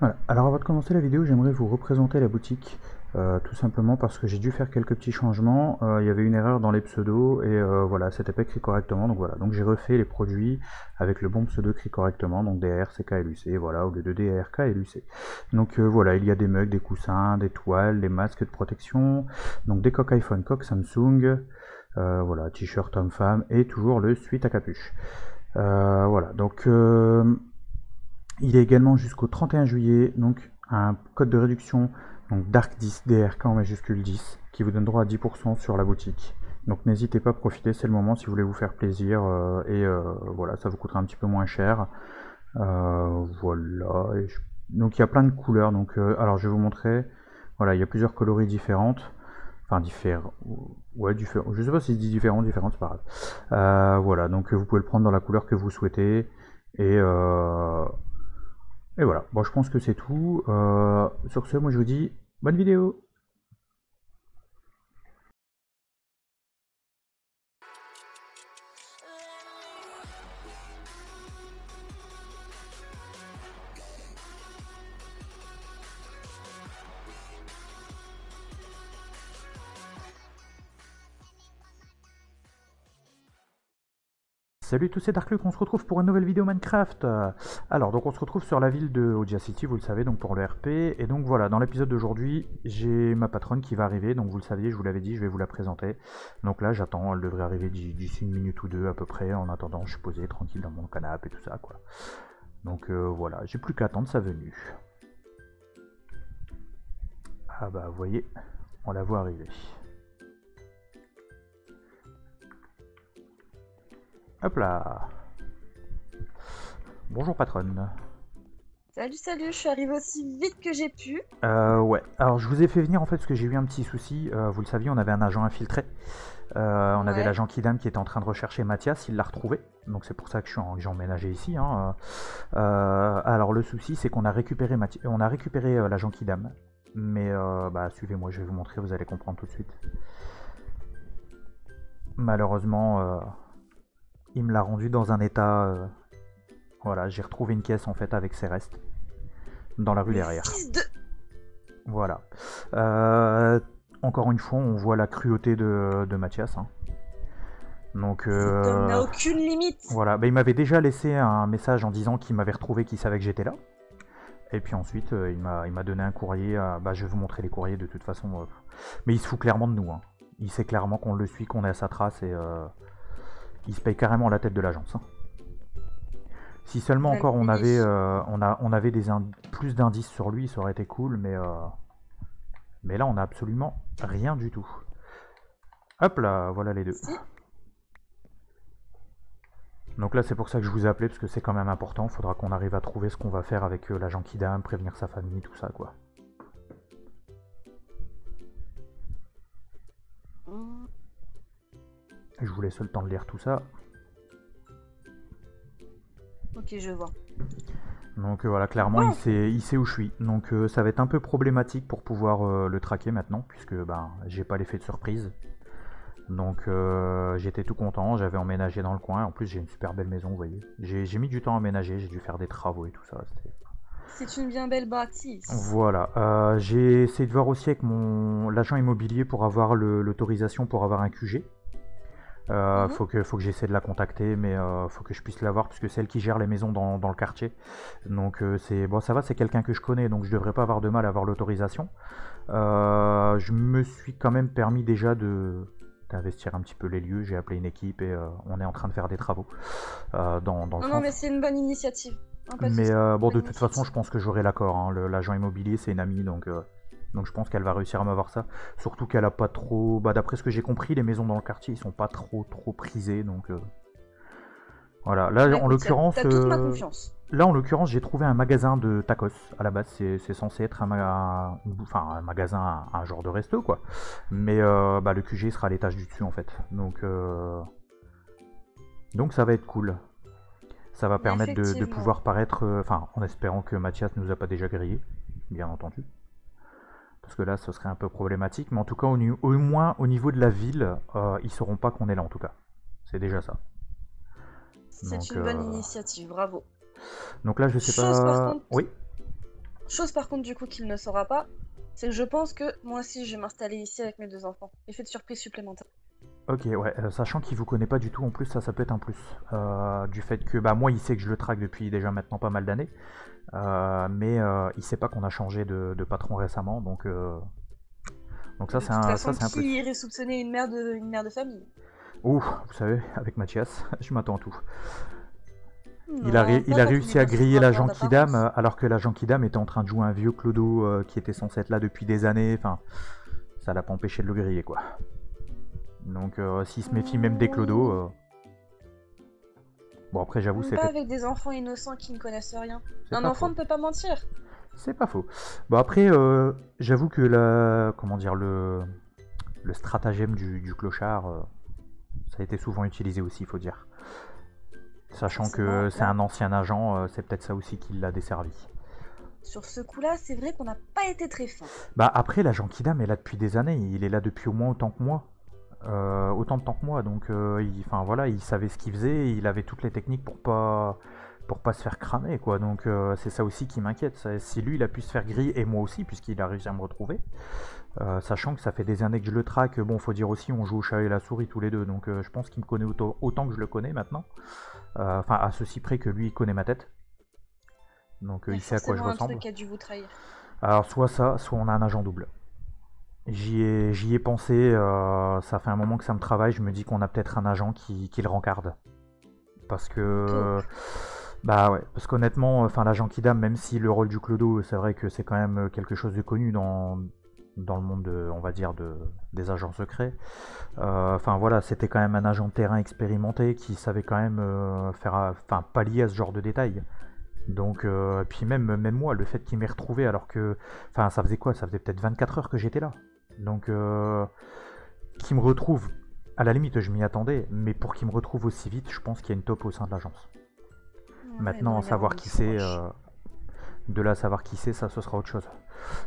Voilà. Alors avant de commencer la vidéo, j'aimerais vous représenter la boutique, tout simplement parce que j'ai dû faire quelques petits changements. Il y avait une erreur dans les pseudos et voilà, c'était pas écrit correctement. Donc voilà, donc j'ai refait les produits avec le bon pseudo écrit correctement, donc DAR, CK, LUC, voilà, au lieu de DAR, K, LUC. Donc voilà, il y a des mugs, des coussins, des toiles, des masques de protection, donc des coques iPhone, coques Samsung, voilà, t-shirt homme-femme et toujours le suite à capuche. Voilà, donc il y a également jusqu'au 31 juillet donc un code de réduction, donc DARK10, DRK en majuscule 10, qui vous donne droit à 10% sur la boutique. Donc n'hésitez pas à profiter, c'est le moment si vous voulez vous faire plaisir, voilà, ça vous coûtera un petit peu moins cher. Voilà, donc il y a plein de couleurs, donc alors je vais vous montrer, voilà, il y a plusieurs coloris différentes, enfin différents, ouais, différents, je sais pas si je dis différentes, c'est pas grave. Voilà, donc vous pouvez le prendre dans la couleur que vous souhaitez, et et voilà, bon, je pense que c'est tout. Sur ce, moi je vous dis bonne vidéo. Salut tous, c'est Darkluck, on se retrouve pour une nouvelle vidéo Minecraft. Alors, donc on se retrouve sur la ville de Odia City, vous le savez, donc pour le RP. Et donc voilà, dans l'épisode d'aujourd'hui, j'ai ma patronne qui va arriver, donc vous le saviez, je vous l'avais dit, je vais vous la présenter. Donc là, j'attends, elle devrait arriver d'ici une minute ou deux à peu près. En attendant, je suis posé tranquille dans mon canapé et tout ça, quoi. Donc voilà, j'ai plus qu'à attendre sa venue. Ah bah, vous voyez, on la voit arriver. Hop là. Bonjour patronne. Salut, salut, je suis arrivée aussi vite que j'ai pu. Ouais, alors je vous ai fait venir en fait parce que j'ai eu un petit souci. Vous le saviez, on avait un agent infiltré. On avait Ouais. l'agent Kidam qui était en train de rechercher Mathias, il l'a retrouvé. Donc c'est pour ça que j'ai emménagé ici, hein. Alors le souci c'est qu'on a récupéré l'agent Kidam. Mais bah suivez-moi, je vais vous montrer, vous allez comprendre tout de suite. Malheureusement, il me l'a rendu dans un état. Voilà, j'ai retrouvé une caisse en fait avec ses restes dans la rue Mais derrière. fils de... Voilà. Encore une fois, on voit la cruauté de Mathias, hein. Donc Cet homme n'a aucune limite. voilà, bah, il m'avait déjà laissé un message en disant qu'il m'avait retrouvé, qu'il savait que j'étais là. Et puis ensuite, il m'a donné un courrier. Bah, je vais vous montrer les courriers de toute façon. Mais il se fout clairement de nous, hein. Il sait clairement qu'on le suit, qu'on est à sa trace et il se paye carrément la tête de l'agence, hein. Si seulement On va le encore payer. on avait plus d'indices sur lui, ça aurait été cool, mais là on a absolument rien du tout. Hop là, voilà les deux. Si. Donc là c'est pour ça que je vous ai appelé, parce que c'est quand même important, faudra qu'on arrive à trouver ce qu'on va faire avec l'agent Kidam, prévenir sa famille, tout ça quoi. Je vous laisse le temps de lire tout ça. Ok, je vois. Donc voilà, clairement Bon, il sait où je suis. Donc ça va être un peu problématique pour pouvoir le traquer maintenant, puisque ben j'ai pas l'effet de surprise. Donc j'étais tout content, j'avais emménagé dans le coin, en plus j'ai une super belle maison, vous voyez. J'ai mis du temps à emménager, j'ai dû faire des travaux et tout ça. c'est une bien belle bâtisse. Voilà, j'ai essayé de voir aussi avec l'agent immobilier pour avoir l'autorisation pour avoir un QG. Mhm. Faut que j'essaie de la contacter, mais faut que je puisse l'avoir puisque c'est elle qui gère les maisons dans le quartier. Donc c'est bon, ça va, c'est quelqu'un que je connais, donc je devrais pas avoir de mal à avoir l'autorisation. Je me suis quand même permis déjà d'investir un petit peu les lieux. J'ai appelé une équipe et on est en train de faire des travaux dans le Non, non, centre. mais c'est une bonne initiative. Non, pas de Mais soucis. bon, Bonne de toute façon, initiative. je pense que j'aurai l'accord, hein. L'agent immobilier, c'est une amie, donc je pense qu'elle va réussir à m'avoir ça. Surtout qu'elle a pas trop. Bah, d'après ce que j'ai compris, les maisons dans le quartier, ils sont pas trop prisées, donc voilà. Bah écoute, t'as toute ma confiance. Là, en l'occurrence, j'ai trouvé un magasin de tacos. À la base, c'est censé être un magasin, un genre de resto, quoi. Mais bah, le QG sera à l'étage du dessus, en fait. Donc ça va être cool. Ça va permettre de Effectivement. pouvoir paraître, enfin, en espérant que Mathias ne nous a pas déjà grillé, bien entendu. Parce que là, ce serait un peu problématique. Mais en tout cas, au moins au niveau de la ville, ils sauront pas qu'on est là, en tout cas. C'est déjà ça. C'est Donc, une bonne initiative, bravo. donc là, je sais Chose par pas. contre, Oui. Chose par contre du coup qu'il ne saura pas, c'est que je pense que moi aussi je vais m'installer ici avec mes 2 enfants. Effet de surprise supplémentaire. Ok, ouais, sachant qu'il vous connaît pas du tout en plus, ça peut être un plus. Du fait que bah moi il sait que je le traque depuis déjà maintenant pas mal d'années, mais il sait pas qu'on a changé de patron récemment, donc ça De toute façon, c'est un plus. qui irait soupçonner une mère de famille? Ouh, vous savez, avec Mathias, je m'attends à tout. Il Non, a pas quand on est réussi à dans ces griller l'agent rapports Kidam, d'apparence. alors que l'agent Kidam était en train de jouer un vieux clodo qui était censé être là depuis des années, enfin, ça l'a pas empêché de le griller quoi. Donc s'il se méfie même des clodos, bon après j'avoue c'est Pas peut-être... avec des enfants innocents qui ne connaissent rien. C'est Un pas enfant faux. ne peut pas mentir. C'est pas faux. Bon après, j'avoue que comment dire, le stratagème du clochard, ça a été souvent utilisé aussi, il faut dire. Sachant que Forcément, c'est là, un ancien agent, c'est peut-être ça aussi qui l'a desservi. sur ce coup-là, c'est vrai qu'on n'a pas été très fin. Bah après, l'agent Kidam est là depuis des années, il est là depuis au moins autant que moi. Autant de temps que moi, donc enfin voilà, il savait ce qu'il faisait, il avait toutes les techniques pour pas se faire cramer quoi, donc c'est ça aussi qui m'inquiète. Si lui il a pu se faire griller, et moi aussi puisqu'il a réussi à me retrouver, sachant que ça fait des années que je le traque, bon faut dire aussi on joue au chat et la souris tous les deux, donc je pense qu'il me connaît autant que je le connais maintenant, enfin à ceci près que lui il connaît ma tête, donc Il y a il sait à quoi je forcément un ressemble. truc qui a dû vous trahir. Alors soit ça, soit on a un agent double. J'y ai pensé, ça fait un moment que ça me travaille, je me dis qu'on a peut-être un agent qui le rencarde. Parce que... Taupe. Bah ouais, parce qu'honnêtement, enfin l'agent Kidam, même si le rôle du clodo, c'est vrai que c'est quand même quelque chose de connu dans le monde, on va dire, des agents secrets. Enfin voilà, c'était quand même un agent de terrain expérimenté qui savait quand même enfin pallier à ce genre de détails. Donc, puis même moi, le fait qu'il m'ait retrouvé alors que... Enfin, ça faisait quoi? Ça faisait peut-être 24 heures que j'étais là. Donc, qu'il me retrouve, à la limite, je m'y attendais, mais pour qu'il me retrouve aussi vite, je pense qu'il y a une taupe au sein de l'agence. Ouais, il doit Maintenant, y avoir savoir une qui c'est, froche. de là à savoir qui c'est, ça, ce sera autre chose.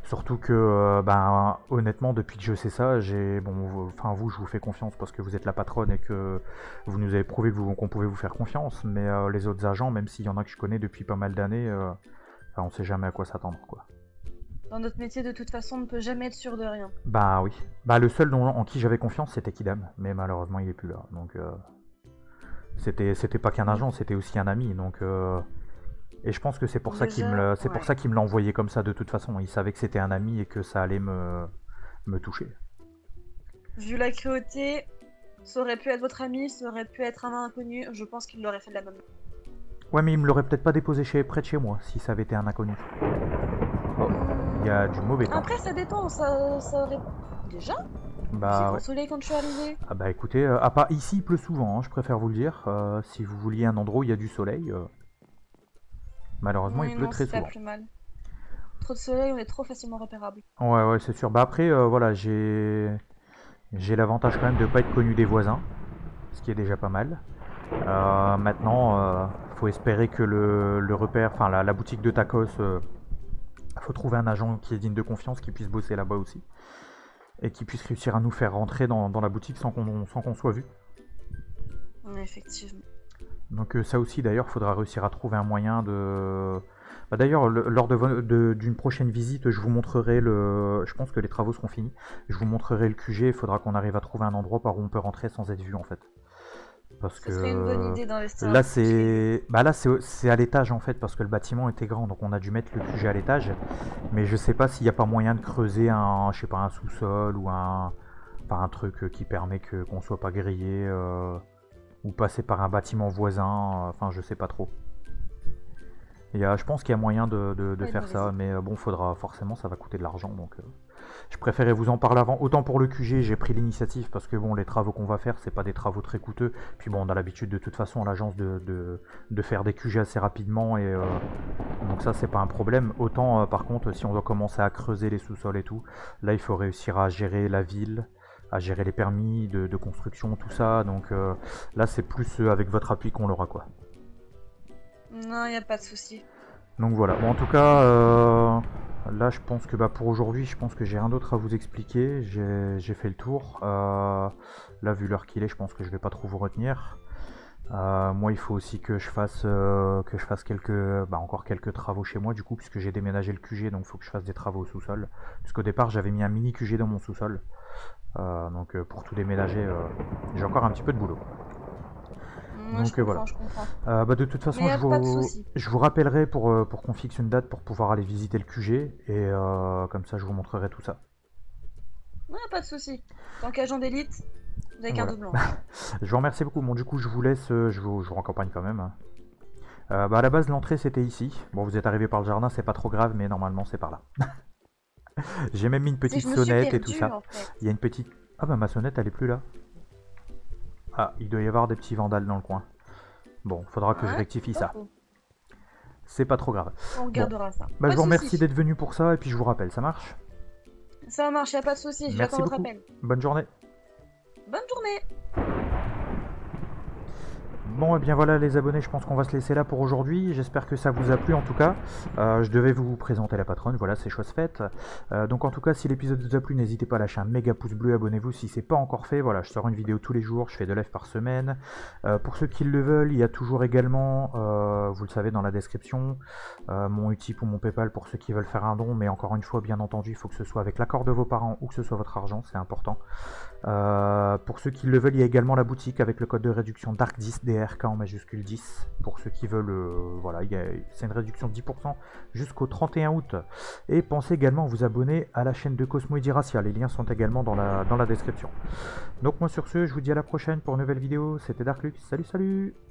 Surtout que, ben, honnêtement, depuis que je sais ça, enfin vous, je vous fais confiance parce que vous êtes la patronne et que vous nous avez prouvé qu'on pouvait vous faire confiance. Mais les autres agents, même s'il y en a que je connais depuis pas mal d'années, enfin, on sait jamais à quoi s'attendre, quoi. Dans notre métier, de toute façon, on ne peut jamais être sûr de rien. Bah oui. Bah le seul en qui j'avais confiance, c'était Kidam, mais malheureusement, il est plus là. Donc c'était pas qu'un agent, c'était aussi un ami. Donc et je pense que c'est pour ça Déjà, pour ouais. ça qu'il me l'a envoyé comme ça de toute façon. Il savait que c'était un ami et que ça allait me toucher. Vu la cruauté, ça aurait pu être votre ami, ça aurait pu être un inconnu. Je pense qu'il l'aurait fait de la même manière. Ouais, mais il me l'aurait peut-être pas déposé près de chez moi si ça avait été un inconnu. Oh, il y a du mauvais temps. Après, ça dépend. Ça aurait. Déjà? Il faisait Bah grand ouais. soleil quand je suis arrivée. Ah bah écoutez, à part ici il pleut souvent, hein, je préfère vous le dire. Si vous vouliez un endroit où il y a du soleil, malheureusement il Oui, pleut non, très c'est pas souvent. plus mal. Trop de soleil, on est trop facilement repérable. Ouais, ouais, c'est sûr. Bah après, voilà, j'ai l'avantage quand même de pas être connu des voisins, ce qui est déjà pas mal. Maintenant, faut espérer que le repère, enfin la boutique de tacos, faut trouver un agent qui est digne de confiance, qui puisse bosser là-bas aussi, et qui puisse réussir à nous faire rentrer dans la boutique sans qu'on soit vu. Effectivement. Donc ça aussi d'ailleurs, faudra réussir à trouver un moyen de... Bah, d'ailleurs, lors d'une prochaine visite, je vous montrerai je pense que les travaux seront finis. Je vous montrerai le QG, il faudra qu'on arrive à trouver un endroit par où on peut rentrer sans être vu en fait. Parce Ce serait une bonne que idée d'investir un là peu plus les lieux. c'est à l'étage en fait, parce que le bâtiment était grand, donc on a dû mettre le QG à l'étage. Mais je sais pas s'il n'y a pas moyen de creuser je sais pas, un sous-sol ou enfin, un truc qui permet qu'on soit pas grillé, ou passer par un bâtiment voisin, enfin je sais pas trop. Je pense qu'il y a moyen de Pas une faire mauvaise ça, idée. mais bon, forcément, ça va coûter de l'argent, donc je préférais vous en parler avant. Autant pour le QG, j'ai pris l'initiative parce que bon, les travaux qu'on va faire, c'est pas des travaux très coûteux. Puis bon, on a l'habitude de toute façon à l'agence de faire des QG assez rapidement, et donc ça, c'est pas un problème. Autant par contre, si on doit commencer à creuser les sous-sols et tout, là, il faut réussir à gérer la ville, à gérer les permis de construction, tout ça. Donc là, c'est plus avec votre appui qu'on l'aura, quoi. Non, y a pas de souci. Donc voilà, bon, en tout cas, là je pense que pour aujourd'hui, je pense que j'ai rien d'autre à vous expliquer, j'ai fait le tour. Là vu l'heure qu'il est, je pense que je vais pas trop vous retenir. Moi, il faut aussi que je fasse encore quelques travaux chez moi, du coup, puisque j'ai déménagé le QG, donc il faut que je fasse des travaux au sous-sol. Puisqu'au départ, j'avais mis un mini QG dans mon sous-sol. Donc pour tout déménager, j'ai encore un petit peu de boulot. Moi, Donc voilà. je comprends. De toute façon, Mais pas de soucis. je vous rappellerai pour qu'on fixe une date pour pouvoir aller visiter le QG, et comme ça, je vous montrerai tout ça. Ouais, pas de soucis. Tant qu'agent d'élite, vous avez carte Voilà. blanche. Je vous remercie beaucoup. Bon, du coup, je vous laisse, je vous raccompagne quand même. À la base, l'entrée c'était ici. Bon, vous êtes arrivé par le jardin, c'est pas trop grave, mais normalement c'est par là. J'ai même mis une petite sonnette et tout ça. En fait. Il y a une petite. Ah bah ma sonnette elle est plus là. Ah, il doit y avoir des petits vandales dans le coin. Bon, faudra que je rectifie ça. C'est pas trop grave. On regardera ça. Je vous remercie d'être venu pour ça et puis je vous rappelle, ça marche? Ça marche, y a pas de soucis. J'attends votre appel. Bonne journée. Bonne journée. Bon, et bien voilà les abonnés, je pense qu'on va se laisser là pour aujourd'hui. J'espère que ça vous a plu en tout cas. Je devais vous présenter la patronne, voilà, c'est chose faite. Donc en tout cas, si l'épisode vous a plu, n'hésitez pas à lâcher un méga pouce bleu, abonnez-vous si c'est pas encore fait. Voilà, je sors une vidéo tous les jours, je fais 2 lives par semaine. Pour ceux qui le veulent, il y a toujours également, vous le savez dans la description, mon Utip ou mon Paypal pour ceux qui veulent faire un don. Mais encore une fois, bien entendu, il faut que ce soit avec l'accord de vos parents ou que ce soit votre argent, c'est important. Pour ceux qui le veulent, il y a également la boutique avec le code de réduction DARK10, DRK en majuscule 10. Pour ceux qui veulent, voilà, c'est une réduction de 10% jusqu'au 31 août. Et pensez également à vous abonner à la chaîne de Cosmo et d'Iracia. Les liens sont également dans la description. Donc moi sur ce, je vous dis à la prochaine pour une nouvelle vidéo. C'était Darklux. Salut, salut!